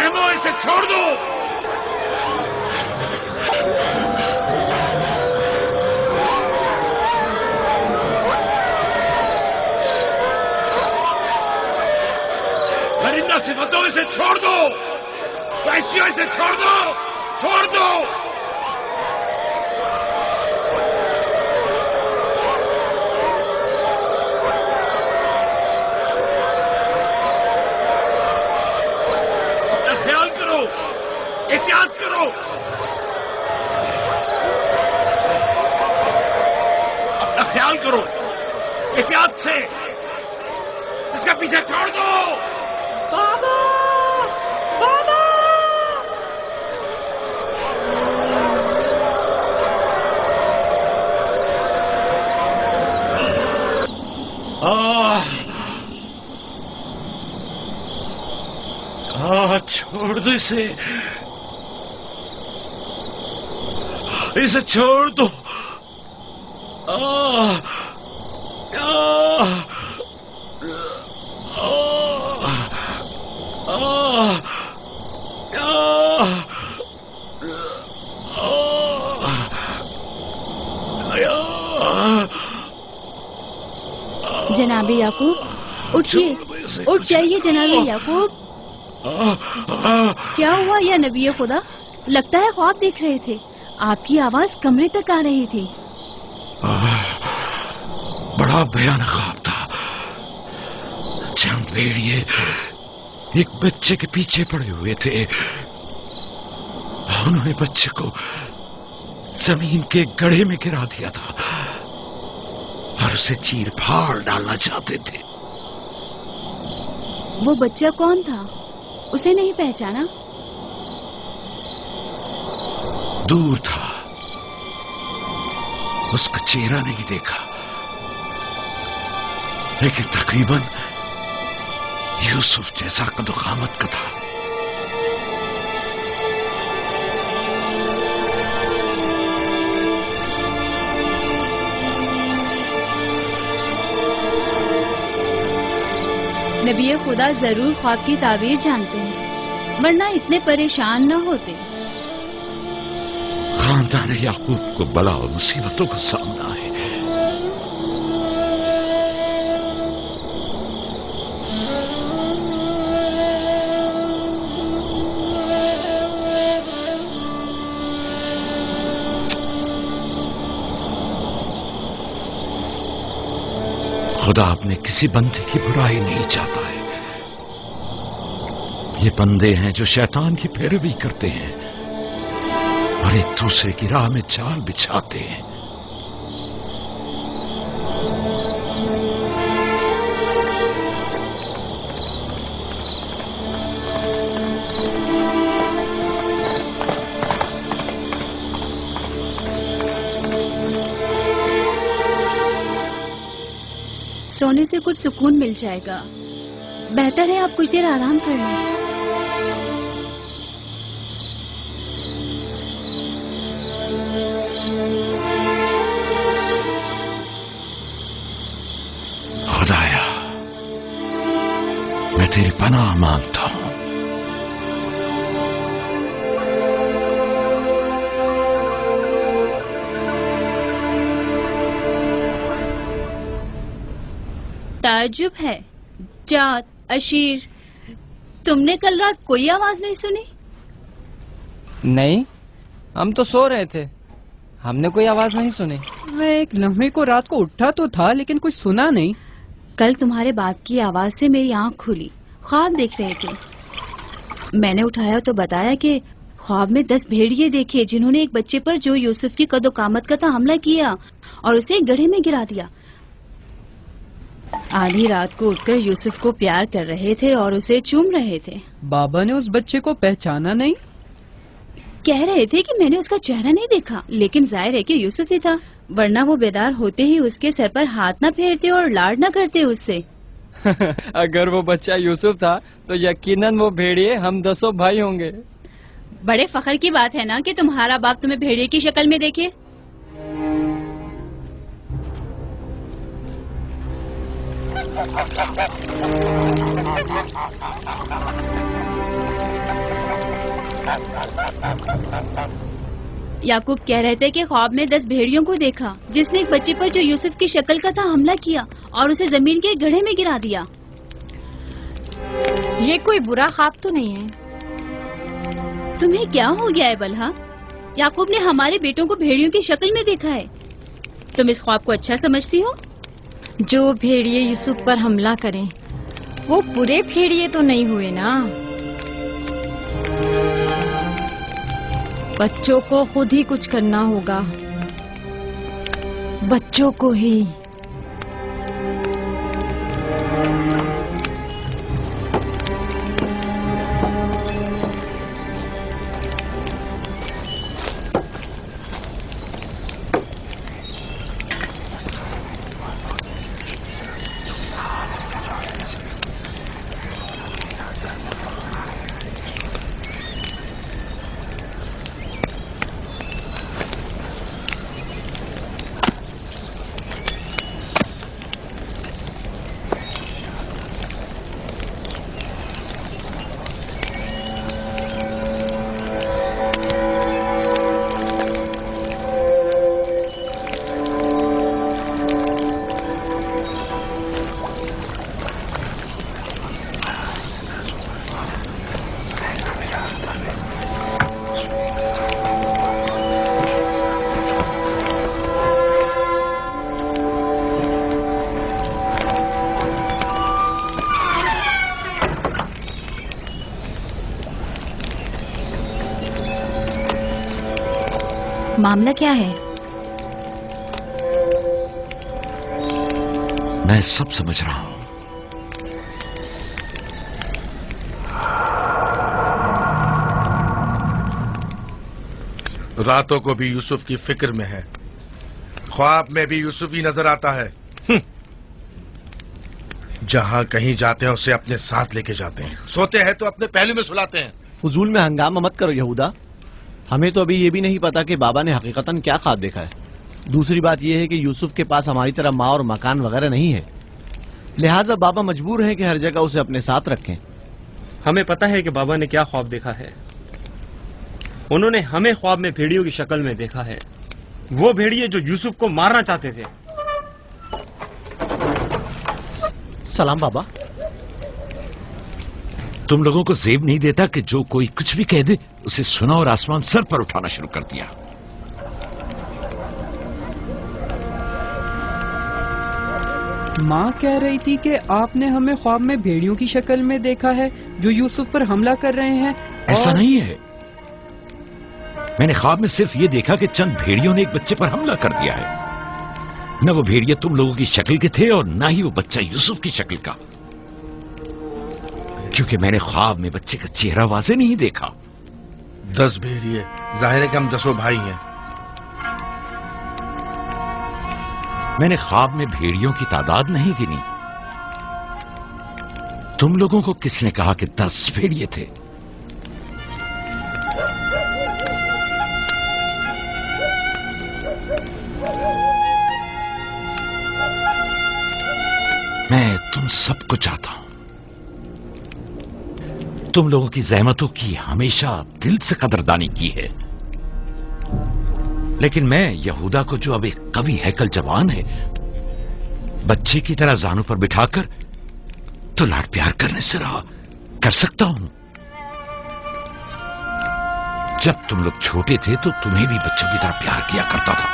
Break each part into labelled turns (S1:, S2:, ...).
S1: रहमो इसे छोड़ दो। परिंदा सिफतों इसे छोड़ दो। वैश्यों इसे छोड़ दो, छोड़ दो। एहतियात करो। अपना ख्याल करो, एहतियात से। इसका पीछे छोड़ दो।
S2: बाबा, बाबा।
S1: छोड़ दो इसे, इसे छोड़ दो।
S3: जनाबे याकूब, उठिए, उठ जाइए जनाबे याकूब। क्या हुआ या नबी खुदा? लगता है ख्वाब देख रहे थे। आपकी आवाज कमरे तक आ रही थी।
S1: बड़ा भयानक ख्वाब था। चंद भेड़िए एक बच्चे के पीछे पड़े हुए थे। उन्होंने बच्चे को जमीन के गड्ढे में गिरा दिया था और उसे चीर फाड़ डालना चाहते थे।
S3: वो बच्चा कौन था? उसे नहीं पहचाना?
S1: दूर था, उसका चेहरा नहीं देखा, लेकिन तकरीबन यूसुफ जैसा कदोकामत का था।
S3: नबी खुदा जरूर ख्वाब की ताबीर जानते हैं, वरना इतने परेशान न होते।
S1: खानदान याकूब को बला और मुसीबतों का सामना है। खुदा अपने किसी बंदे की बुराई नहीं चाहता है। ये बंदे हैं जो शैतान की पैरवी करते हैं और एक दूसरे की राह में जाल बिछाते हैं।
S3: सोने से कुछ सुकून मिल जाएगा। बेहतर है आप कुछ देर आराम कर लें।
S1: खुदाया, मैं तेरी पनाह मांगता हूं।
S3: ताज्जुब है, जात, अशीर, तुमने कल रात कोई आवाज नहीं सुनी?
S4: नहीं, हम तो सो रहे थे, हमने कोई आवाज नहीं सुनी।
S2: मैं एक लम्हे को रात को उठा तो था, लेकिन कुछ सुना नहीं।
S3: कल तुम्हारे बाप की आवाज से मेरी आंख खुली, ख्वाब देख रहे थे। मैंने उठाया तो बताया कि ख्वाब में 10 भेड़िए देखे जिन्होंने एक बच्चे पर जो यूसुफ की कदोकामत का था हमला किया और उसे गड्ढे में गिरा दिया। आधी रात को उठकर यूसुफ को प्यार कर रहे थे और उसे चूम रहे थे।
S2: बाबा ने उस बच्चे को पहचाना नहीं?
S3: कह रहे थे कि मैंने उसका चेहरा नहीं देखा, लेकिन जाहिर है कि यूसुफ ही था, वरना वो बेदार होते ही उसके सर पर हाथ न फेरते और लाड न करते उससे।
S4: अगर वो बच्चा यूसुफ था तो यकीनन वो भेड़िए हम 10 भाई होंगे।
S3: बड़े फख्र की बात है ना कि तुम्हारा बाप तुम्हें भेड़िए की शक्ल में देखे। याकूब कह रहे थे कि ख्वाब में 10 भेड़ियों को देखा जिसने एक बच्चे पर जो यूसुफ की शक्ल का था हमला किया और उसे जमीन के गड्ढे में गिरा दिया।
S5: ये कोई बुरा ख्वाब तो नहीं है?
S3: तुम्हें क्या हो गया है बलहा? याकूब ने हमारे बेटों को भेड़ियों की शक्ल में देखा है। तुम इस ख्वाब को अच्छा समझती हो?
S5: जो भेड़िए यूसुफ पर हमला करें वो पूरे भेड़िए तो नहीं हुए ना। बच्चों को खुद ही कुछ करना होगा, बच्चों को ही।
S3: मामला क्या है?
S1: मैं सब समझ रहा हूं।
S6: रातों को भी यूसुफ की फिक्र में है, ख्वाब में भी यूसुफ ही नजर आता है। जहां कहीं जाते हैं उसे अपने साथ लेके जाते हैं, सोते हैं तो अपने पहलू में सुलाते हैं।
S7: फजूल में हंगामा मत करो यहूदा, हमें तो अभी ये भी नहीं पता कि बाबा ने हकीकतन क्या ख्वाब देखा है। दूसरी बात यह है कि यूसुफ के पास हमारी तरह माँ और मकान वगैरह नहीं है, लिहाजा बाबा मजबूर हैं कि हर जगह उसे अपने साथ रखें।
S8: हमें पता है कि बाबा ने क्या ख्वाब देखा है। उन्होंने हमें ख्वाब में भेड़ियों की शक्ल में देखा है, वो भेड़िए जो यूसुफ को मारना चाहते थे।
S7: सलाम बाबा।
S1: तुम लोगों को जेब नहीं देता कि जो कोई कुछ भी कह दे उसे सुना और आसमान सर पर उठाना शुरू कर दिया।
S2: माँ कह रही थी कि आपने हमें ख्वाब में भेड़ियों की शक्ल में देखा है जो यूसुफ पर हमला कर रहे हैं।
S1: ऐसा नहीं है, मैंने ख्वाब में सिर्फ ये देखा कि चंद भेड़ियों ने एक बच्चे पर हमला कर दिया है। न वो भेड़िए तुम लोगों की शक्ल के थे और न ही वो बच्चा यूसुफ की शक्ल का, क्योंकि मैंने ख्वाब में बच्चे का चेहरा वाज़े नहीं देखा।
S6: 10 भेड़िए, जाहिर है कि हम 10 भाई हैं।
S1: मैंने ख्वाब में भेड़ियों की तादाद नहीं गिनी। तुम लोगों को किसने कहा कि 10 भेड़िए थे? मैं तुम सबको चाहता हूं। तुम लोगों की ज़हमतों की हमेशा दिल से कदरदानी की है, लेकिन मैं यहूदा को, जो अब एक कवि हैकल जवान है, बच्चे की तरह जानू पर बिठाकर तो लाड प्यार करने से रहा कर सकता हूं। जब तुम लोग छोटे थे तो तुम्हें भी बच्चों की तरह प्यार किया करता था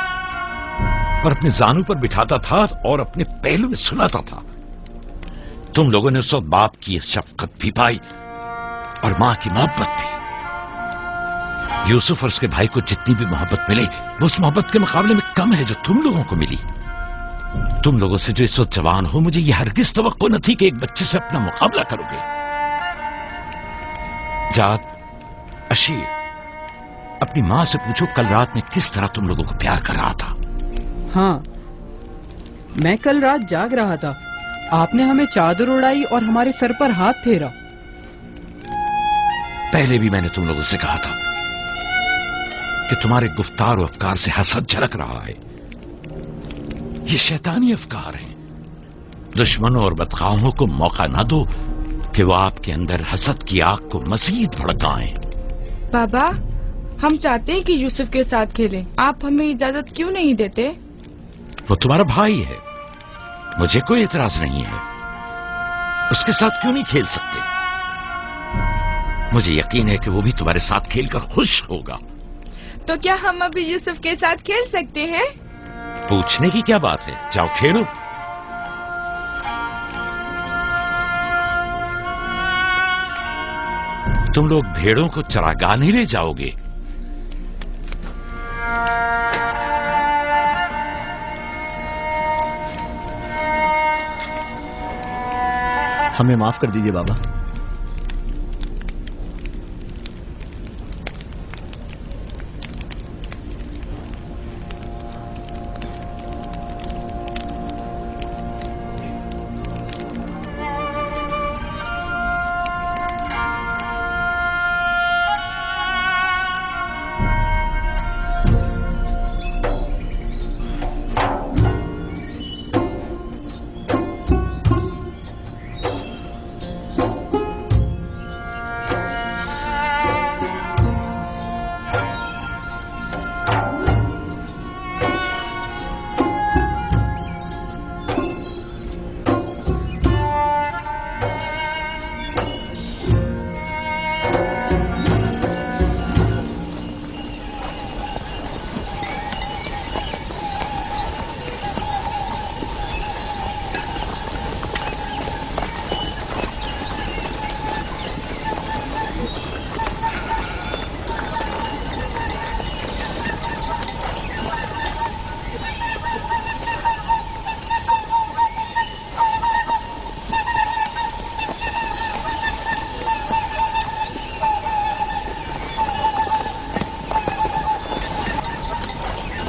S1: और अपने जानू पर बिठाता था और अपने पहलू में सुलाता था। तुम लोगों ने उस वक्त बाप की शफकत भी पाई और मां की मोहब्बत भी। यूसुफ और उसके भाई को जितनी भी मोहब्बत मिली वो उस मोहब्बत के मुकाबले में कम है जो तुम लोगों को मिली। तुम लोगों से जो इस वक्त जवान हो, मुझे यह हरगिज तवक्को न थी कि एक बच्चे से अपना मुकाबला करोगे। जात, अशीर, अपनी मां से पूछो कल रात में किस तरह तुम लोगों को प्यार कर रहा था।
S2: हाँ, मैं कल रात जाग रहा था, आपने हमें चादर उड़ाई और हमारे सर पर हाथ फेरा।
S1: पहले भी मैंने तुम लोगों से कहा था कि तुम्हारे गुफ्तार और अफकार से हसद झलक रहा है। ये शैतानी अफकार हैं। दुश्मनों और बदखाहों को मौका ना दो कि वो आपके अंदर हसद की आग को मजीद भड़काएं।
S9: बाबा, हम चाहते हैं कि यूसुफ के साथ खेलें। आप हमें इजाजत क्यों नहीं देते?
S1: वो तुम्हारा भाई है, मुझे कोई एतराज नहीं है। उसके साथ क्यों नहीं खेल सकते? मुझे यकीन है कि वो भी तुम्हारे साथ खेलकर खुश होगा।
S9: तो क्या हम अभी यूसुफ के साथ खेल सकते हैं?
S1: पूछने की क्या बात है, जाओ खेलो। तुम लोग भेड़ों को चरागाह ले जाओगे?
S7: हमें माफ कर दीजिए बाबा।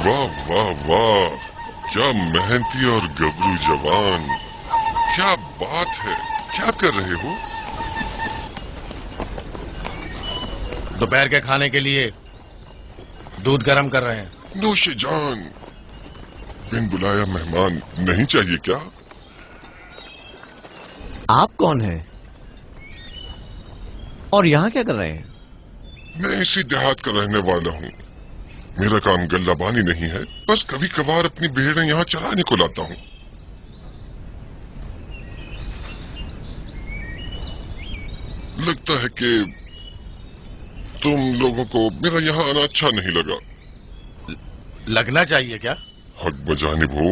S10: वाह वाह वाह, क्या मेहनती और गबरू जवान, क्या बात है। क्या कर रहे हो?
S6: दोपहर के खाने के लिए दूध गर्म कर रहे हैं।
S10: नोशे जान, बिन बुलाया मेहमान नहीं चाहिए क्या?
S7: आप कौन हैं? और यहां क्या कर रहे हैं?
S10: मैं इसी देहात का रहने वाला हूँ। मेरा काम गल्लाबानी नहीं है, बस कभी कभार अपनी भेड़ें यहाँ चराने को लाता हूँ। लगता है कि तुम लोगों को मेरा यहाँ आना अच्छा नहीं लगा।
S6: लगना चाहिए क्या?
S10: हक बजानिब हो,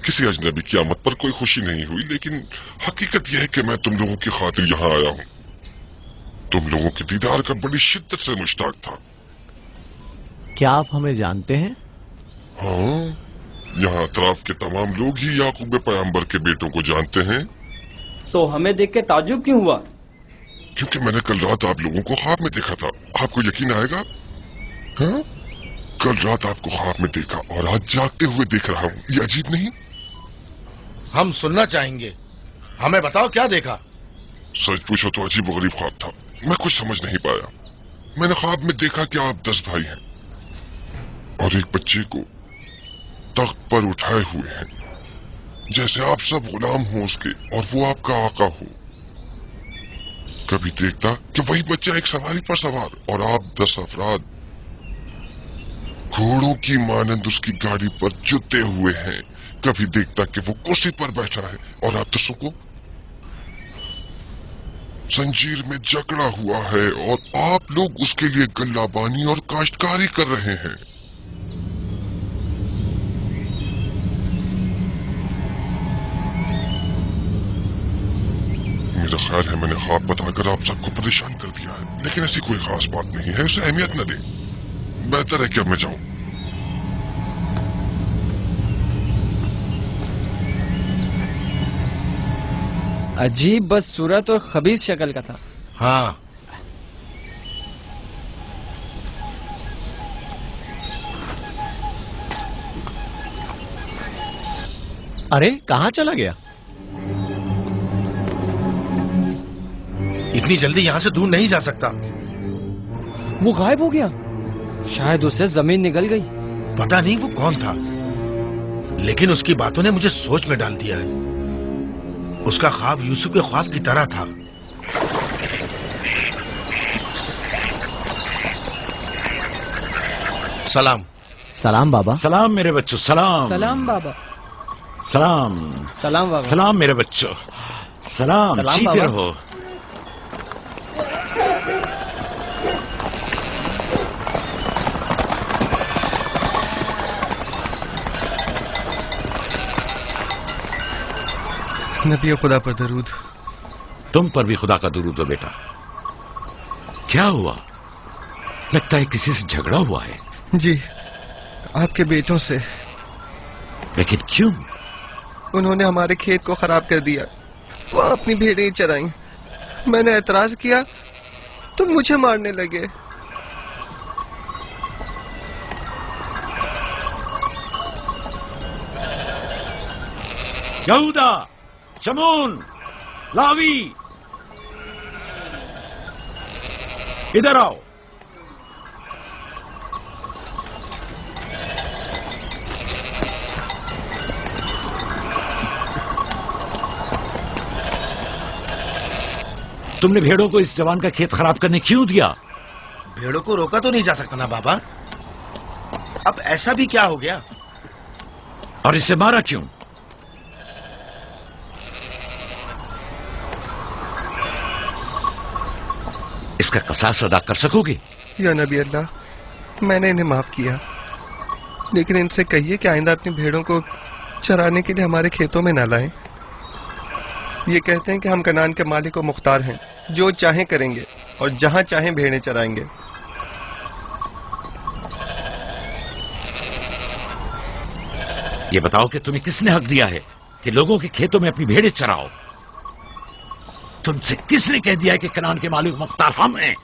S10: किसी अजनबी की आमद पर कोई खुशी नहीं हुई, लेकिन हकीकत यह है कि मैं तुम लोगों की खातिर यहाँ आया हूँ। तुम लोगों के दीदार का बड़ी शिद्दत से मुश्ताक था।
S7: क्या आप हमें जानते हैं?
S10: हाँ, यहाँ अतराफ के तमाम लोग ही याकूब पैगंबर के बेटों को जानते हैं।
S4: तो हमें देख के ताज्जुब क्यों हुआ?
S10: क्योंकि मैंने कल रात आप लोगों को ख्वाब में देखा था। आपको यकीन आएगा? हाँ? कल रात आपको ख्वाब में देखा और आज जागते हुए देख रहा हूँ। ये अजीब नहीं?
S6: हम सुनना चाहेंगे, हमें बताओ क्या देखा?
S10: सच पूछो तो अजीब गरीब ख्वाब था, मैं कुछ समझ नहीं पाया। मैंने ख्वाब में देखा कि आप 10 भाई हैं और एक बच्चे को तख्त पर उठाए हुए हैं, जैसे आप सब गुलाम हो उसके और वो आपका आका हो। कभी देखता कि वही बच्चा एक सवारी पर सवार और आप 10 अफराद घोड़ों की मानंद उसकी गाड़ी पर जुटे हुए हैं। कभी देखता कि वो कुर्सी पर बैठा है और आप 10 को जंजीर में जकड़ा हुआ है और आप लोग उसके लिए गल्लाबानी और काश्तकारी कर रहे हैं। मेरा ख्याल है मैंने ख्वाब बताकर आप सबको परेशान कर दिया है, लेकिन ऐसी कोई खास बात नहीं है, उसे अहमियत न दे। बेहतर है कि अब मैं जाऊं।
S4: अजीब बस सूरत और खबीज शक्ल का था।
S6: हाँ,
S7: अरे कहाँ चला गया?
S6: इतनी जल्दी यहाँ से दूर नहीं जा सकता।
S4: वो गायब हो गया। शायद उससे जमीन निकल गई।
S6: पता नहीं वो कौन था, लेकिन उसकी बातों ने मुझे सोच में डाल दिया है। उसका ख्वाब यूसुफ के ख्वाब की तरह था। सलाम।
S7: सलाम बाबा।
S1: सलाम मेरे बच्चों, सलाम।
S2: सलाम बाबा।
S1: सलाम।
S4: सलाम बाबा।
S1: सलाम मेरे बच्चों, सलाम।
S4: सलाम
S1: जीते
S4: बाबा।
S1: रहो।
S11: नबी खुदा पर दरूद।
S1: तुम पर भी खुदा का दुरूद हो बेटा। क्या हुआ? लगता है किसी से झगड़ा हुआ है।
S11: जी, आपके बेटों से।
S1: लेकिन क्यों?
S11: उन्होंने हमारे खेत को खराब कर दिया। वो अपनी भेड़ें चराई। मैंने एतराज किया तो मुझे मारने लगे।
S1: यहूदा, शमून, लावी, इधर आओ। तुमने भेड़ों को इस जवान का खेत खराब करने क्यों दिया?
S6: भेड़ों को रोका तो नहीं जा सकता ना बाबा। अब ऐसा भी क्या हो गया?
S1: और इसे मारा क्यों? इसका कसास अदा कर सकोगे?
S11: या नबी अल्लाह, मैंने इन्हें माफ किया, लेकिन इनसे कहिए कि आइंदा अपनी भेड़ों को चराने के लिए हमारे खेतों में न लाएं। ये कहते हैं कि हम कनान के मालिक व मुख्तार हैं, जो चाहें करेंगे और जहां चाहें भेड़ें चराएंगे।
S1: ये बताओ कि तुम्हें किसने हक दिया है कि लोगों के खेतों में अपनी भेड़ें चराओ? तुमसे किसने कह दिया है कि कनान के मालिक मुख्तार हम हैं?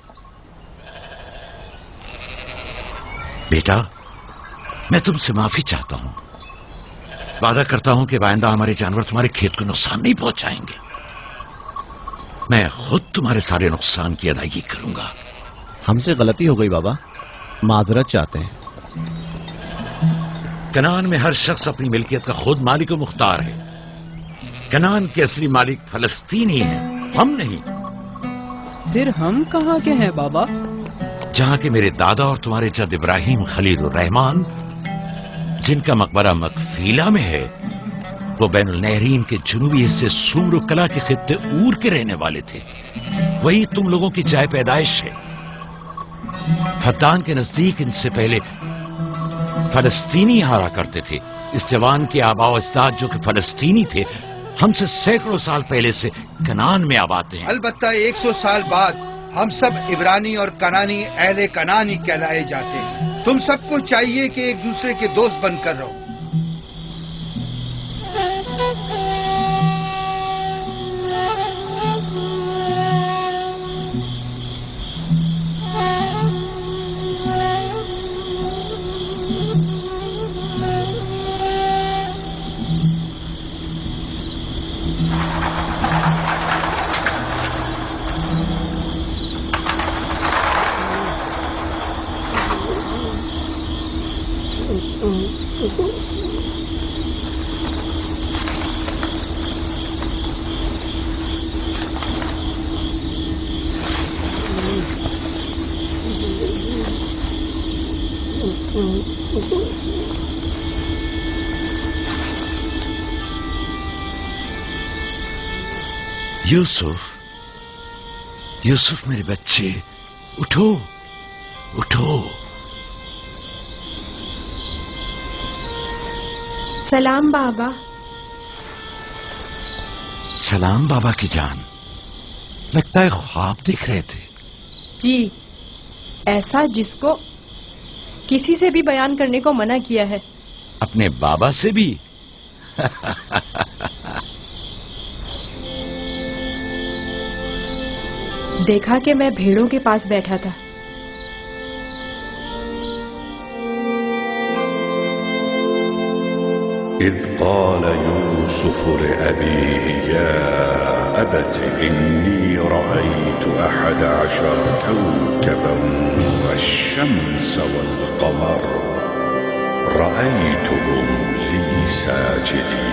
S1: बेटा, मैं तुमसे माफी चाहता हूं। वादा करता हूं कि आइंदा हमारे जानवर तुम्हारे खेत को नुकसान नहीं पहुंचाएंगे। मैं खुद तुम्हारे सारे नुकसान की अदायगी करूंगा।
S7: हमसे गलती हो गई बाबा, माजरत चाहते हैं।
S1: कनान में हर शख्स अपनी मिल्कियत का खुद मालिक व मुख्तार है। कनान के असली मालिक फलस्तीनी हैं, हम नहीं।
S2: फिर हम कहाँ के हैं बाबा?
S1: जहां के मेरे दादा और तुम्हारे जद इब्राहिम खलील रहमान, जिनका मकबरा मकफीला में है, वो बैनुल नहरीन के जुनूबी हिस्से सूर कला के खित्ते ऊर के रहने वाले थे। वही तुम लोगों की जाय पैदाइश है। फद्दान के नजदीक इनसे पहले फलस्तीनी हारा करते थे। इस जवान के आबाओ अजदाद जो कि फलस्तीनी थे, हमसे सैकड़ों साल पहले से कनान में आबाद हैं।
S12: अलबत्ता 100 साल बाद हम सब इब्रानी और कनानी अहले कनानी कहलाए जाते हैं। तुम सबको चाहिए कि एक दूसरे के दोस्त बनकर रहो।
S1: यूसुफ, यूसुफ मेरे बच्चे, उठो उठो।
S9: सलाम बाबा।
S1: सलाम बाबा की जान। लगता है ख्वाब देख रहे थे।
S9: जी, ऐसा जिसको किसी से भी बयान करने को मना किया है।
S1: अपने बाबा से भी?
S9: देखा कि मैं भेड़ों के पास बैठा था।
S13: إذ قال يوسف لأبيه يا أبت إني رأيت 11 كوكبا والشمس والقمر رأيتهم لي ساجدين.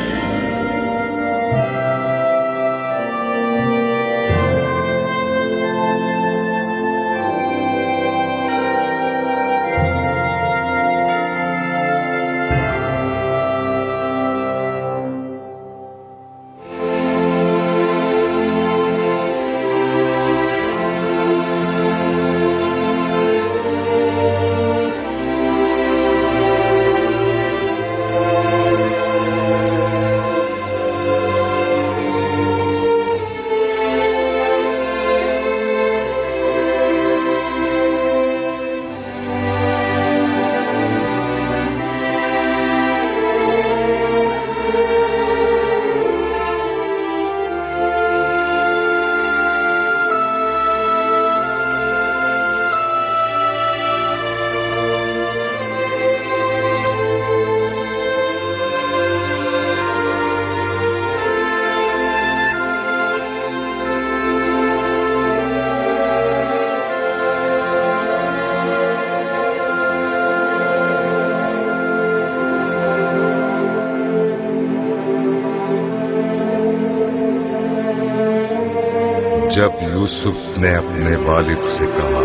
S10: جب یوسف نے اپنے والد سے کہا،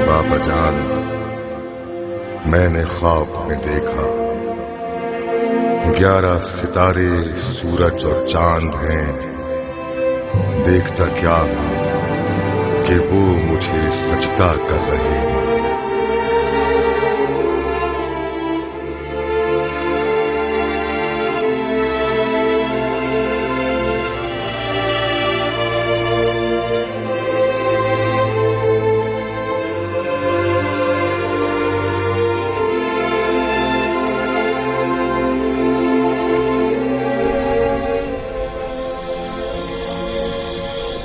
S10: بابا جان، میں نے خواب میں دیکھا 11 ستارے، سورج اور چاند ہیں، دیکھتا کیا ہوں کہ وہ مجھے سجدہ کر رہے ہیں۔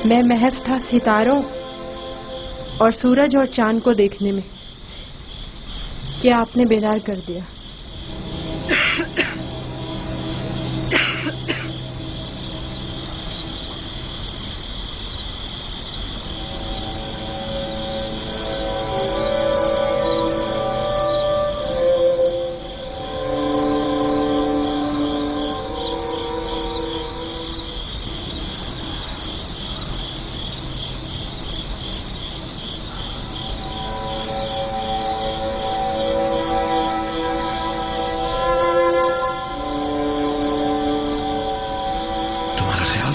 S9: میں محض تھا ستاروں اور سورج اور چاند کو دیکھنے میں کہ آپ نے بیدار کر دیا۔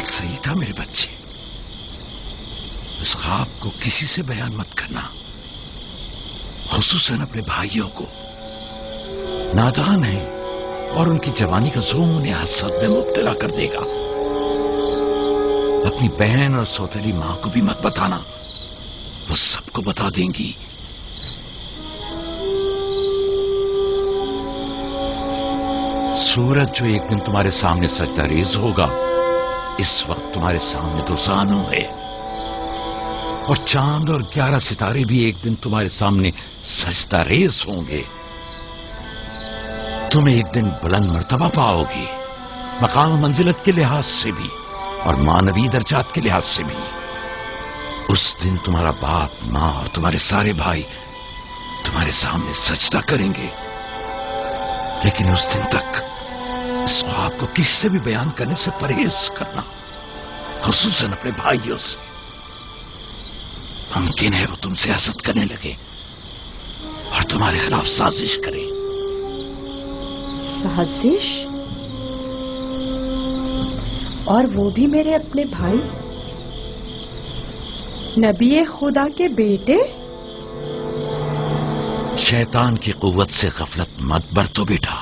S1: صحیح تھا میرے بچے، اس خواب کو کسی سے بیان مت کرنا، خصوصاً اپنے بھائیوں کو۔ نادان ہیں اور ان کی جوانی کا زوم انہیں حسد میں مبتلا کر دے گا۔ اپنی بہن اور سوتیلی ماں کو بھی مت بتانا، وہ سب کو بتا دیں گی۔ سورج جو ایک دن تمہارے سامنے سجدہ ریز ہوگا، اس وقت تمہارے سامنے تو زانو ہے، اور چاند اور 11 ستارے بھی ایک دن تمہارے سامنے سجدہ ریز ہوں گے۔ تم ایک دن بلند مرتبہ پاؤ گے، مقام و منزلت کے لحاظ سے بھی اور مانوی درجات کے لحاظ سے بھی۔ اس دن تمہارا باپ، ماں اور تمہارے سارے بھائی تمہارے سامنے سجدہ کریں گے، لیکن اس دن تک اس خواب کو کسی سے بھی بیان کرنے سے پرہیز کرنا، خصوصاً اپنے بھائیوں سے۔ ممکن ہے وہ تم سے حسد کرنے لگے اور تمہارے خلاف سازش کرے۔
S9: سازش؟ اور وہ بھی میرے اپنے بھائی، نبی خدا کے بیٹے؟
S1: شیطان کی قوت سے غفلت مت برتو بیٹا،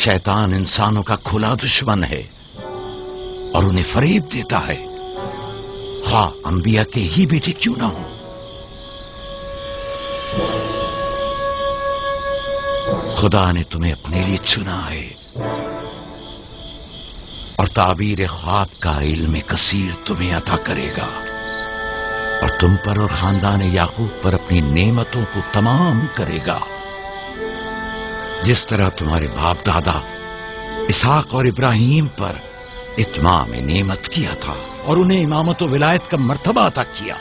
S1: شیطان انسانوں کا کھلا دشمن ہے اور انہیں فریب دیتا ہے، خواہ انبیاء کے ہی بیٹے کیوں نہ ہوں۔ خدا نے تمہیں اپنے لیے چنا ہے اور تعبیر خواب کا علم کثیر تمہیں عطا کرے گا، اور تم پر اور خاندان یعقوب پر اپنی نعمتوں کو تمام کرے گا، جس طرح تمہارے باپ دادا اسحاق اور ابراہیم پر اتمام نعمت کیا تھا اور انہیں امامت و ولایت کا مرتبہ عطا کیا۔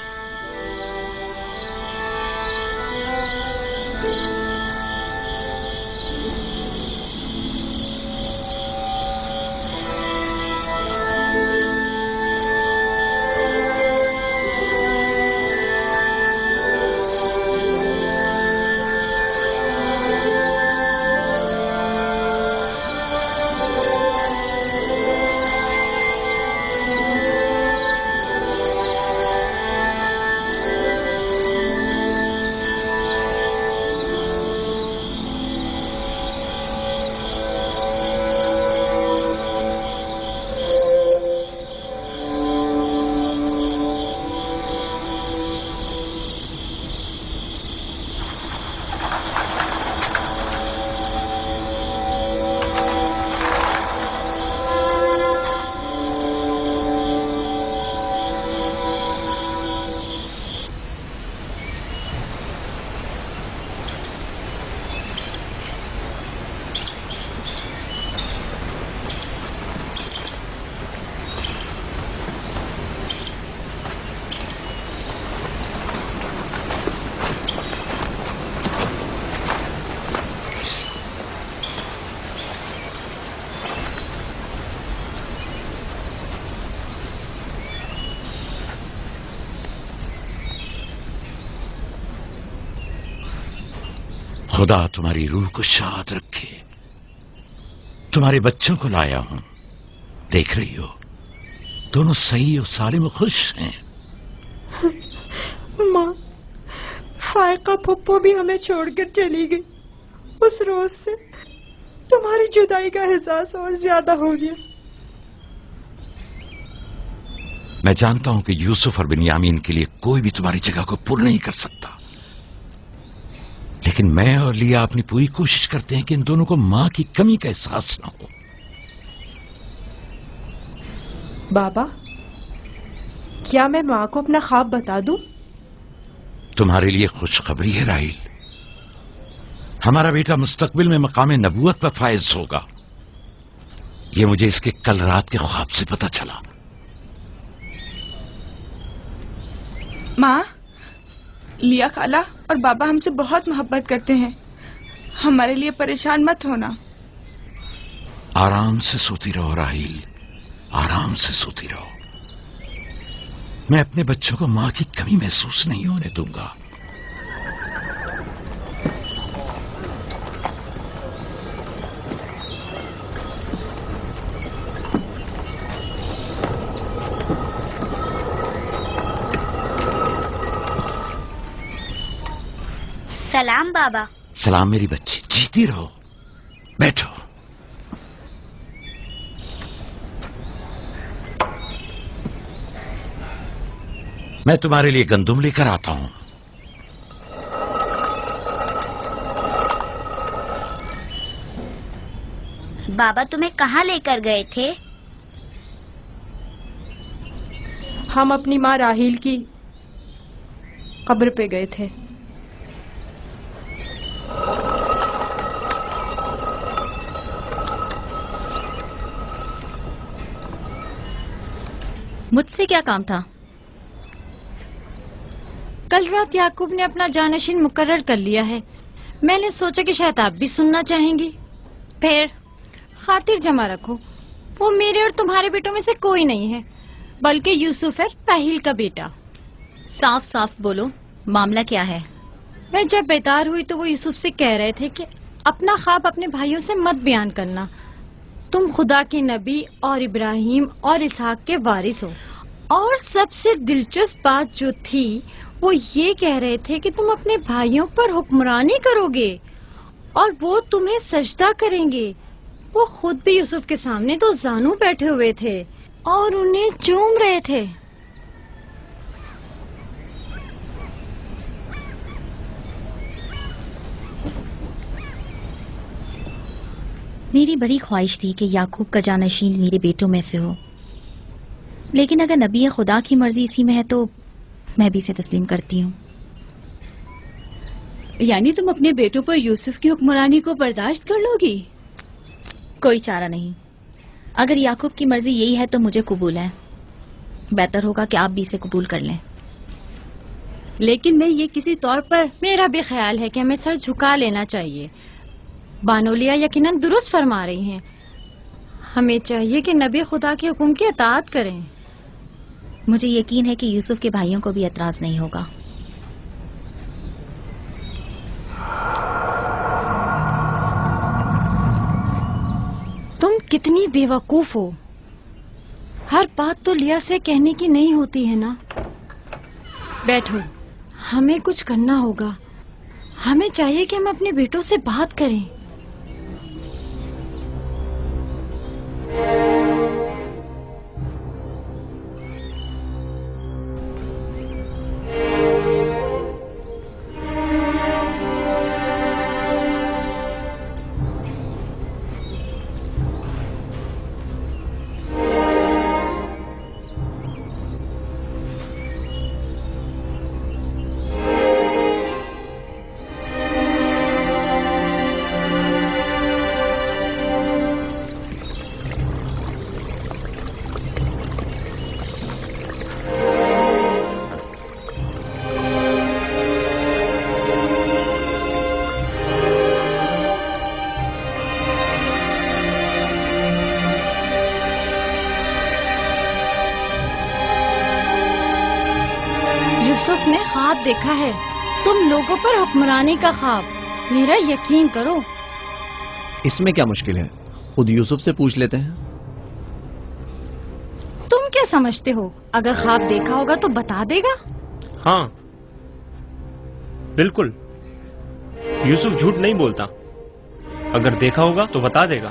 S1: خدا تمہاری روح کو شاد رکھے. تمہارے بچوں کو لایا ہوں، دیکھ رہی ہو دونوں صحیح اور سالم و خوش ہیں.
S9: ماں، فائقہ پھپھو بھی ہمیں چھوڑ کر چلی گئی. اس روز سے تمہاری جدائی کا احساس اور زیادہ ہو گیا.
S1: میں جانتا ہوں کہ یوسف اور بنیامین کے لیے کوئی بھی تمہاری جگہ کو پر نہیں کر سکتا، لیکن میں اور لیا اپنی پوری کوشش کرتے ہیں کہ ان دونوں کو ماں کی کمی کا احساس نہ ہو.
S9: بابا، کیا میں ماں کو اپنا خواب بتا دوں؟
S1: تمہارے لیے خوشخبری ہے راہیل، ہمارا بیٹا مستقبل میں مقام نبوت پر فائز ہوگا. یہ مجھے اس کے کل رات کے خواب سے پتہ چلا.
S14: ماں، لیا خالہ اور بابا ہم سے بہت محبت کرتے ہیں، ہمارے لیے پریشان مت ہونا.
S1: آرام سے سوتی رہو راہیل، آرام سے سوتی رہو. میں اپنے بچوں کو ماں کی کمی محسوس نہیں ہونے دوں گا.
S15: سلام بابا.
S1: سلام میری بچی، جیتی رہو. بیٹھو. میں تمہارے لیے گندم لے کر آتا ہوں.
S15: بابا تمہیں کہاں لے کر گئے تھے؟
S9: ہم اپنی ماں راہیل کی قبر پہ گئے تھے.
S3: مجھ سے کیا کام تھا؟
S5: کل رات یعقوب نے اپنا جانشین مقرر کر لیا ہے. میں نے سوچا کہ شاید آپ بھی سننا چاہیں گی. پھر خاطر جمع رکھو، وہ میرے اور تمہارے بیٹوں میں سے کوئی نہیں ہے، بلکہ یوسف ہے، راہیل کا بیٹا.
S3: صاف صاف بولو، معاملہ کیا ہے؟
S5: میں جب بیدار ہوئی تو وہ یوسف سے کہہ رہے تھے کہ اپنا خواب اپنے بھائیوں سے مت بیان کرنا. تم خدا کے نبی اور ابراہیم اور اسحاق کے وارث ہو. اور سب سے دلچسپ بات جو تھی وہ یہ کہہ رہے تھے کہ تم اپنے بھائیوں پر حکمرانی کرو گے اور وہ تمہیں سجدہ کریں گے. وہ خود بھی یوسف کے سامنے تو زانو بیٹھے ہوئے تھے اور انہیں چوم رہے تھے.
S3: میری بڑی خواہش تھی کہ یعقوب کا جانشین میرے بیٹوں میں سے ہو، لیکن اگر نبی خدا کی مرضی اسی میں ہے تو میں بھی اسے تسلیم کرتی ہوں.
S14: یعنی تم اپنے بیٹوں پر یوسف کی حکمرانی کو برداشت کر لو گی؟
S3: کوئی چارہ نہیں. اگر یعقوب کی مرضی یہی ہے تو مجھے قبول ہے. بہتر ہوگا کہ آپ بھی اسے قبول کر لیں.
S5: لیکن میں یہ کسی طور پر، میرا بھی خیال ہے کہ ہمیں سر جھکا لینا چاہیے. بانولیا یقیناً درست فرما رہی ہیں. ہمیں چاہیے کہ نبی خدا کے حکم کی اطاعت کریں.
S3: مجھے یقین ہے کہ یوسف کے بھائیوں کو بھی اعتراض نہیں ہوگا.
S5: تم کتنی بے وقوف ہو. ہر بات تو لیا سے کہنے کی نہیں ہوتی ہے نا. بیٹھو، ہمیں کچھ کرنا ہوگا. ہمیں چاہیے کہ ہم اپنے بیٹوں سے بات کریں. دیکھا ہے تم لوگوں پر حکمرانی کا خواب. میرا یقین کرو.
S7: اس میں کیا مشکل ہے؟ خود یوسف سے پوچھ لیتے ہیں.
S5: تم کیا سمجھتے ہو؟ اگر خواب دیکھا ہوگا تو بتا دے گا.
S8: ہاں بالکل، یوسف جھوٹ نہیں بولتا. اگر دیکھا ہوگا تو بتا دے گا.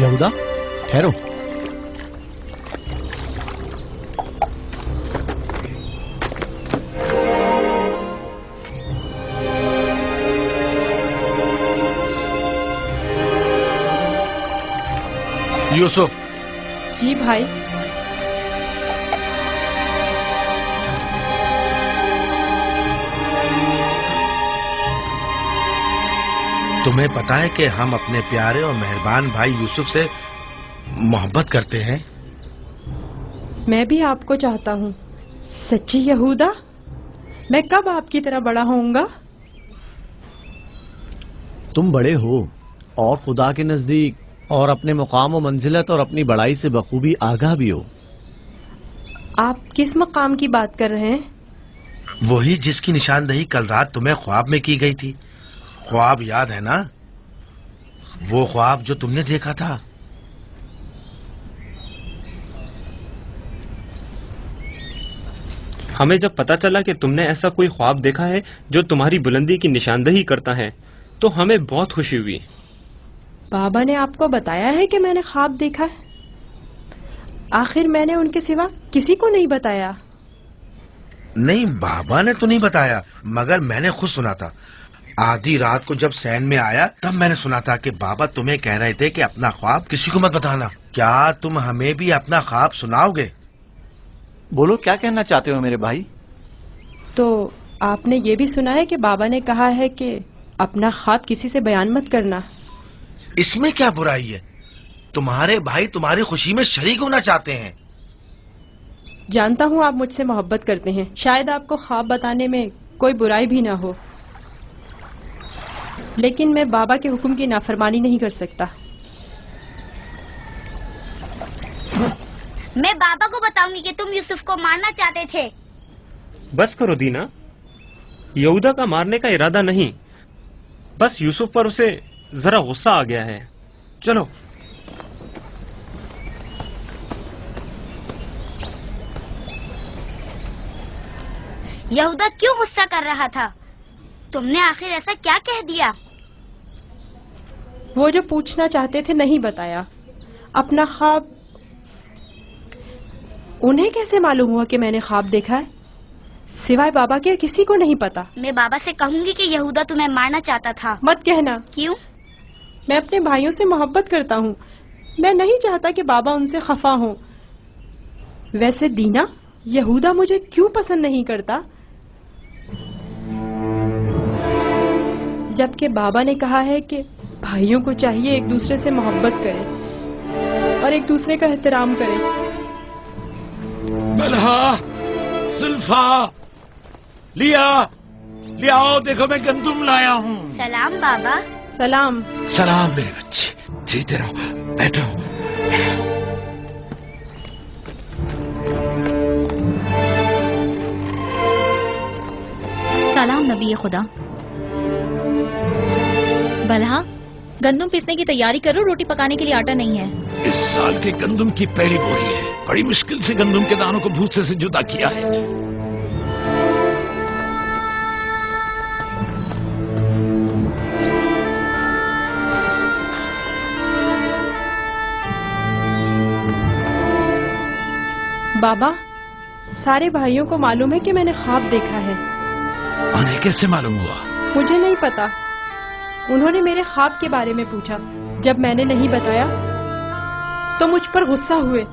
S7: یہودا ٹھہرو.
S6: یوسف.
S9: جی بھائی.
S6: تمہیں پتا ہے کہ ہم اپنے پیارے اور مہربان بھائی یوسف سے محبت کرتے ہیں.
S9: میں بھی آپ کو چاہتا ہوں. سچی یہودا؟ میں کب آپ کی طرح بڑا ہوں گا؟
S7: تم بڑے ہو اور خدا کے نزدیک اور اپنے مقام و منزلت اور اپنی بڑائی سے بخوبی آگاہ بھی ہو.
S9: آپ کس مقام کی بات کر رہے ہیں؟
S6: وہی جس کی نشاندہی کل رات تمہیں خواب میں کی گئی تھی. خواب یاد ہے نا؟ وہ خواب جو تم نے دیکھا تھا.
S8: ہمیں جب پتا چلا کہ تم نے ایسا کوئی خواب دیکھا ہے جو تمہاری بلندی کی نشاندہی کرتا ہے تو ہمیں بہت خوشی ہوئی.
S9: بابا نے آپ کو بتایا ہے کہ میں نے خواب دیکھا ہے؟ آخر میں نے ان کے سوا کسی کو نہیں بتایا.
S6: نہیں، بابا نے تو نہیں بتایا، مگر میں نے خود سنا تھا. آدھی رات کو جب سین میں آیا تب میں نے سنا تھا کہ بابا تمہیں کہہ رہے تھے کہ اپنا خواب کسی کو مت بتانا. کیا تم ہمیں بھی اپنا خواب سناؤ گے؟
S7: بولو کیا کہنا چاہتے ہو میرے بھائی؟
S9: تو آپ نے یہ بھی سنا ہے کہ بابا نے کہا ہے کہ اپنا خواب کسی سے بیان مت کرنا.
S6: اس میں کیا برائی ہے؟ تمہارے بھائی تمہاری خوشی میں شریک ہونا چاہتے ہیں.
S9: جانتا ہوں آپ مجھ سے محبت کرتے ہیں، شاید آپ کو خواب بتانے میں کوئی برائی بھی نہ ہو، لیکن میں بابا کے حکم کی نافرمانی نہیں کر سکتا.
S15: میں بابا کو بتاؤں گی کہ تم یوسف کو مارنا چاہتے تھے.
S8: بس کرو دینا، یہودا کا مارنے کا ارادہ نہیں، بس یوسف پر اسے ذرا غصہ آ گیا ہے. چلو.
S15: یہودا کیوں غصہ کر رہا تھا؟ تم نے آخر ایسا کیا کہہ دیا؟
S9: وہ جو پوچھنا چاہتے تھے نہیں بتایا. اپنا خواب انہیں کیسے معلوم ہوا کہ میں نے خواب دیکھا ہے؟ سوائے بابا کے کسی کو نہیں پتا.
S15: میں بابا سے کہوں گی کہ یہودا تمہیں مارنا چاہتا تھا.
S9: مت کہنا.
S15: کیوں؟
S9: میں اپنے بھائیوں سے محبت کرتا ہوں. میں نہیں چاہتا کہ بابا ان سے خفا ہوں. ویسے دینا، یہودا مجھے کیوں پسند نہیں کرتا؟ جبکہ بابا نے کہا ہے کہ بھائیوں کو چاہیے ایک دوسرے سے محبت کرے اور ایک دوسرے کا احترام کرے.
S1: بلہا، زلفا، لیا آؤ، دیکھو میں گندم لایا ہوں.
S15: سلام بابا.
S9: سلام.
S1: سلام میرے بچے، جیتے رہو، بیٹھو.
S3: سلام نبی خدا. بلہا، گندم پیسنے کی تیاری کرو، روٹی پکانے کے لیے آٹا نہیں ہے.
S1: اس سال کے گندم کی پہلی بوری ہے، بڑی مشکل سے گندم کے دانوں کو بھوسے سے جدا کیا ہے.
S9: بابا، سارے بھائیوں کو معلوم ہے کہ میں نے خواب دیکھا ہے.
S1: انہیں کیسے معلوم ہوا؟
S9: مجھے نہیں پتا. انہوں نے میرے خواب کے بارے میں پوچھا. جب میں نے نہیں بتایا تو مجھ پر غصہ ہوئے.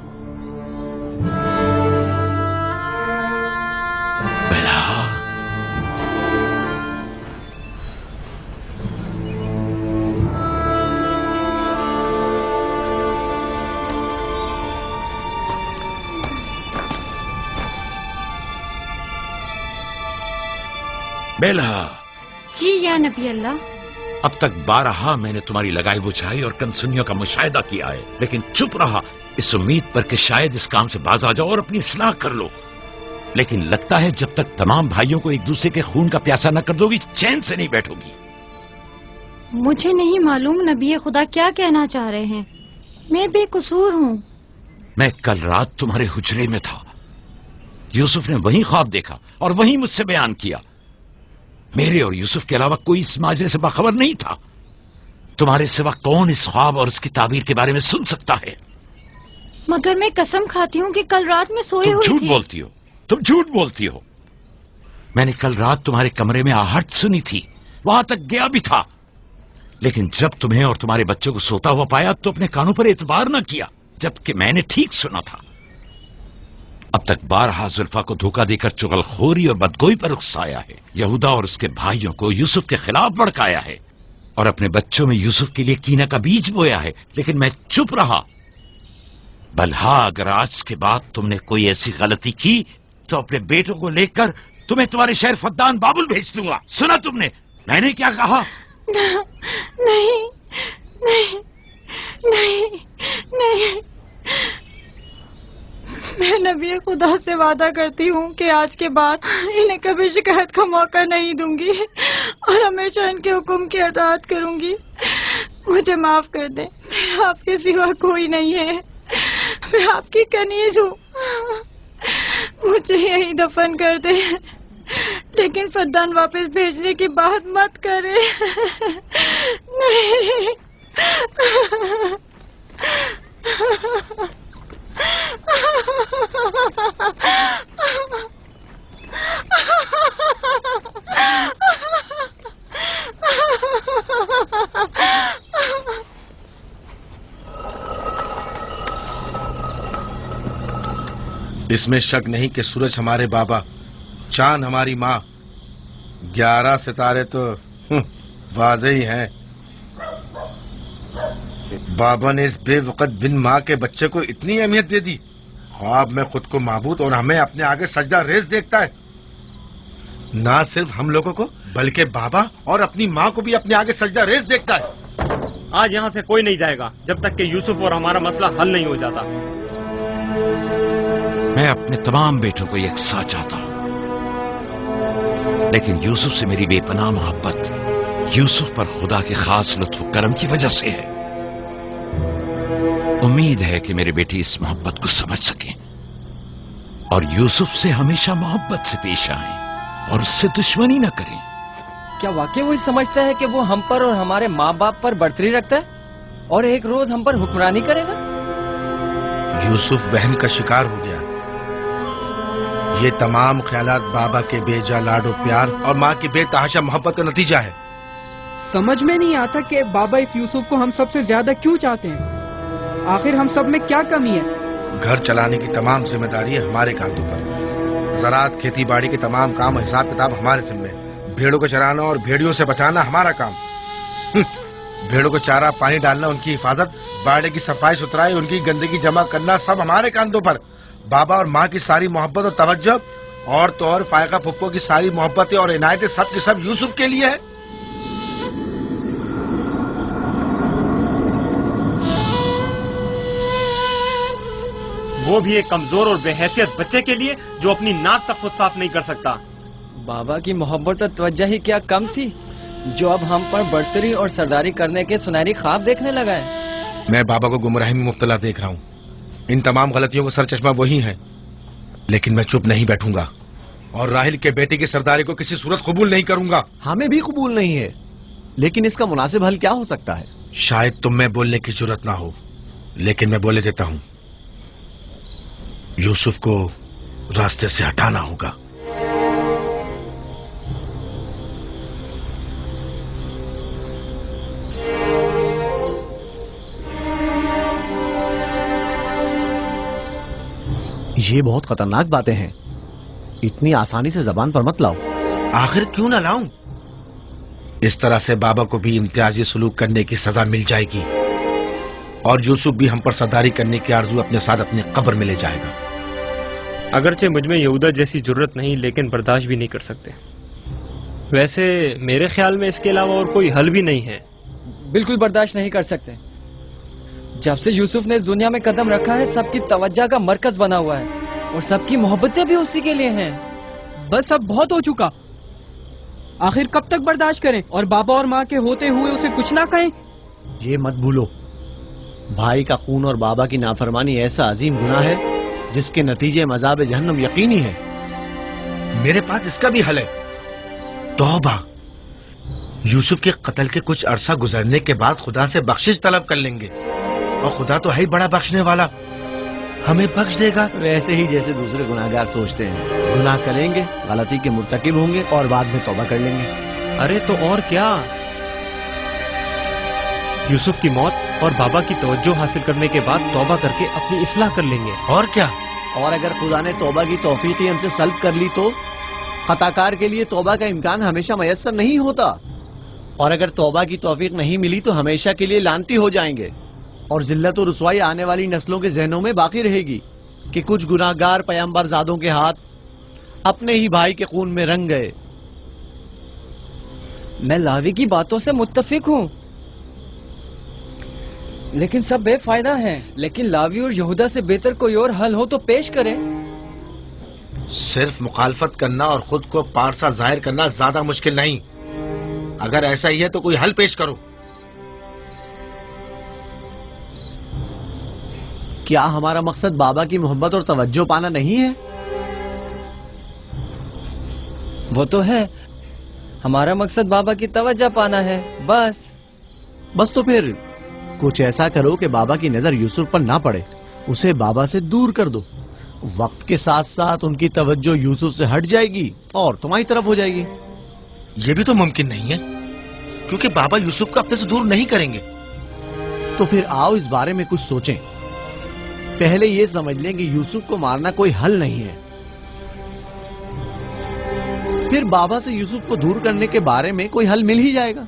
S1: بیلہا،
S5: جی یا نبی اللہ.
S1: اب تک بارہا میں نے تمہاری لگائی بچھائی اور کنسنیوں کا مشاہدہ کیا ہے، لیکن چپ رہا اس امید پر کہ شاید اس کام سے باز آ جاؤ اور اپنی اصلاح کر لو. لیکن لگتا ہے جب تک تمام بھائیوں کو ایک دوسرے کے خون کا پیاسا نہ کر دو گی چین سے نہیں بیٹھو گی.
S5: مجھے نہیں معلوم نبی خدا کیا کہنا چاہ رہے ہیں. میں بے قصور ہوں.
S1: میں کل رات تمہارے حجرے میں تھا. یوسف نے وہی خواب دیکھا اور وہی مجھ سے بیان کیا. میرے اور یوسف کے علاوہ کوئی اس ماجرے سے باخبر نہیں تھا. تمہارے سوا کون اس خواب اور اس کی تعبیر کے بارے میں سن سکتا ہے؟
S5: مگر میں قسم کھاتی ہوں کہ کل رات میں سوئی
S1: تم
S5: ہوئی
S1: جھوٹ
S5: تھی.
S1: بولتی ہو، تم جھوٹ بولتی ہو. میں نے کل رات تمہارے کمرے میں آہٹ سنی تھی، وہاں تک گیا بھی تھا، لیکن جب تمہیں اور تمہارے بچوں کو سوتا ہوا پایا تو اپنے کانوں پر اعتبار نہ کیا، جبکہ میں نے ٹھیک سنا تھا. اب تک بارہا زلفا کو دھوکہ دے کر چغل خوری اور بدگوئی پر اکسایا ہے. یہودا اور اس کے بھائیوں کو یوسف کے خلاف بھڑکایا ہے اور اپنے بچوں میں یوسف کے لیے کینہ کا بیج بویا ہے. لیکن میں چپ رہا. بلہا اگر آج کے بعد تم نے کوئی ایسی غلطی کی تو اپنے بیٹوں کو لے کر تمہیں تمہارے شہر فدان بابل بھیج دوں گا. سنا تم نے میں نے کیا کہا؟
S5: نہیں نہیں نہیں نہیں. میں نبی خدا سے وعدہ کرتی ہوں کہ آج کے بعد انہیں کبھی شکایت کا موقع نہیں دوں گی اور ہمیشہ ان کے حکم کی اطاعت کروں گی. مجھے معاف کر دیں، میں آپ کے سوا کوئی نہیں ہے. میں آپ کی کنیز ہوں. مجھے یہی دفن کر دیں، لیکن فدان واپس بھیجنے کی بات مت کرے. نہیں.
S6: اس میں شک نہیں کہ سورج ہمارے بابا، چاند ہماری ماں، 11 ستارے تو واضح ہی ہیں. بابا نے اس بے وقت بن ماں کے بچے کو اتنی اہمیت دے دی. خواب میں خود کو معبود اور ہمیں اپنے آگے سجدہ ریز دیکھتا ہے. نہ صرف ہم لوگوں کو بلکہ بابا اور اپنی ماں کو بھی اپنے آگے سجدہ ریز دیکھتا ہے.
S8: آج یہاں سے کوئی نہیں جائے گا جب تک کہ یوسف اور ہمارا مسئلہ حل نہیں ہو جاتا.
S1: میں اپنے تمام بیٹوں کو یکساں چاہتا ہوں، لیکن یوسف سے میری بے پناہ محبت یوسف پر خدا کے خاص لطف و کرم کی وجہ سے ہے. امید ہے کہ میرے بیٹے اس محبت کو سمجھ سکیں اور یوسف سے ہمیشہ محبت سے پیش آئیں اور اس سے دشمنی نہ کریں.
S4: کیا واقعی وہی سمجھتا ہے کہ وہ ہم پر اور ہمارے ماں باپ پر برتری رکھتا ہے اور ایک روز ہم پر حکمرانی کرے گا؟
S6: یوسف وہم کا شکار ہو گیا. یہ تمام خیالات بابا کے بے جا لاڈ و پیار اور ماں کی بے تحاشا محبت کا نتیجہ ہے.
S2: سمجھ میں نہیں آتا کہ بابا اس یوسف کو ہم سب سے زیادہ کیوں چاہتے ہیں. آخر ہم سب میں کیا کمی ہے؟
S6: گھر چلانے کی تمام ذمہ داری ہے ہمارے کاندھوں پر. زراعت، کھیتی باڑی کے تمام کام اور حساب کتاب ہمارے ذمہ. بھیڑوں کو چرانا اور بھیڑیوں سے بچانا ہمارا کام. بھیڑوں کو چارہ پانی ڈالنا، ان کی حفاظت، باڑے کی صفائی ستھرائی، ان کی گندگی جمع کرنا سب ہمارے کاندھوں پر. بابا اور ماں کی ساری محبت اور توجہ اور تو اور فائقہ پھپھو کی ساری محبتیں اور عنایتیں سب کے سب یوسف کے لیے ہے.
S8: وہ بھی ایک کمزور اور بے حیثیت بچے کے لیے جو اپنی ناک تک خود صاف نہیں کر سکتا.
S4: بابا کی محبت اور توجہ ہی کیا کم تھی جو اب ہم پر برتری اور سرداری کرنے کے سنہری خواب دیکھنے لگا ہے.
S6: میں بابا کو گمراہی میں مبتلا دیکھ رہا ہوں. ان تمام غلطیوں کو سرچشمہ وہی ہے، لیکن میں چپ نہیں بیٹھوں گا اور راحیل کے بیٹے کی سرداری کو کسی صورت قبول نہیں کروں گا.
S7: ہمیں بھی قبول نہیں ہے، لیکن اس کا مناسب حل کیا ہو سکتا ہے؟
S6: شاید تم میں بولنے کی ضرورت نہ ہو، لیکن میں بولے دیتا ہوں. یوسف کو راستے سے ہٹانا ہوگا.
S7: یہ بہت خطرناک باتیں ہیں، اتنی آسانی سے زبان پر مت لاؤ.
S6: آخر کیوں نہ لاؤں؟ اس طرح سے بابا کو بھی امتیازی سلوک کرنے کی سزا مل جائے گی اور یوسف بھی ہم پر سرداری کرنے کی آرزو اپنے ساتھ اپنی قبر میں لے جائے گا.
S8: اگرچہ مجھ میں یہودا جیسی ضرورت نہیں، لیکن برداشت بھی نہیں کر سکتے. वैसे मेरे ख्याल में इसके अलावा और कोई हल भी नहीं है।
S4: बिल्कुल बर्दाश्त नहीं कर सकते। जब से यूसुफ ने इस दुनिया में कदम रखा है, सबकी तवज्जो का मरकज बना हुआ है और सबकी मोहब्बतें भी उसी के लिए हैं।
S2: बस अब बहुत हो चुका। आखिर कब तक बर्दाश्त करें और बाबा और माँ के होते हुए उसे कुछ ना कहें?
S7: ये मत भूलो, भाई का खून और बाबा की नाफरमानी ऐसा अजीम गुनाह है जिसके नतीजे मज़ाब जहन्नम यकीनी है।
S6: मेरे पास इसका भी हल है, तौबा। यूसुफ के कत्ल के कुछ अरसा गुजरने के बाद खुदा से बख्शिश तलब कर लेंगे और खुदा तो है ही बड़ा बख्शने वाला, हमें बख्श देगा।
S7: वैसे ही जैसे दूसरे गुनाहगार सोचते हैं, गुनाह करेंगे, गलती के मुर्तकिब होंगे और बाद में तौबा कर लेंगे।
S8: अरे तो और क्या, यूसुफ की मौत और बाबा की तवज्जो हासिल करने के बाद तौबा करके अपनी इस्लाह कर लेंगे।
S6: और क्या,
S7: और अगर खुदा ने तौबा की तौफीक ही हमसे सल्ब कर ली तो खताकार के लिए तौबा का इम्कान हमेशा मयस्सर नहीं होता, और अगर तौबा की तौफीक नहीं मिली तो हमेशा के लिए लानती हो जाएंगे और जिल्लत और रुसवाई आने वाली नस्लों के जहनों में बाकी रहेगी कि कुछ गुनाहगार पैगंबर ज़ादों के हाथ अपने ही भाई के खून में रंग गए।
S4: मैं लावी की बातों से मुत्तफिक हूँ, लेकिन सब बेफायदा हैं। लेकिन लावी और यहूदा से बेहतर कोई और हल हो तो पेश करें।
S6: सिर्फ मुखालफत करना और खुद को पारसा जाहिर करना ज्यादा मुश्किल नहीं। अगर ऐसा ही है तो कोई हल पेश करो।
S7: क्या हमारा मकसद बाबा की मोहब्बत और तवज्जो पाना नहीं है?
S4: वो तो है, हमारा मकसद बाबा की तवज्जो पाना है। बस
S7: तो फिर कुछ ऐसा करो कि बाबा की नजर यूसुफ पर ना पड़े, उसे बाबा से दूर कर दो। वक्त के साथ साथ उनकी तवज्जो यूसुफ से हट जाएगी और तुम्हारी तरफ हो जाएगी।
S6: ये भी तो मुमकिन नहीं है, क्योंकि बाबा यूसुफ को अपने से दूर नहीं करेंगे।
S7: तो फिर आओ इस बारे में कुछ सोचें। पहले ये समझ लें कि यूसुफ को मारना कोई हल नहीं है, फिर बाबा से यूसुफ को दूर करने के बारे में कोई हल मिल ही जाएगा।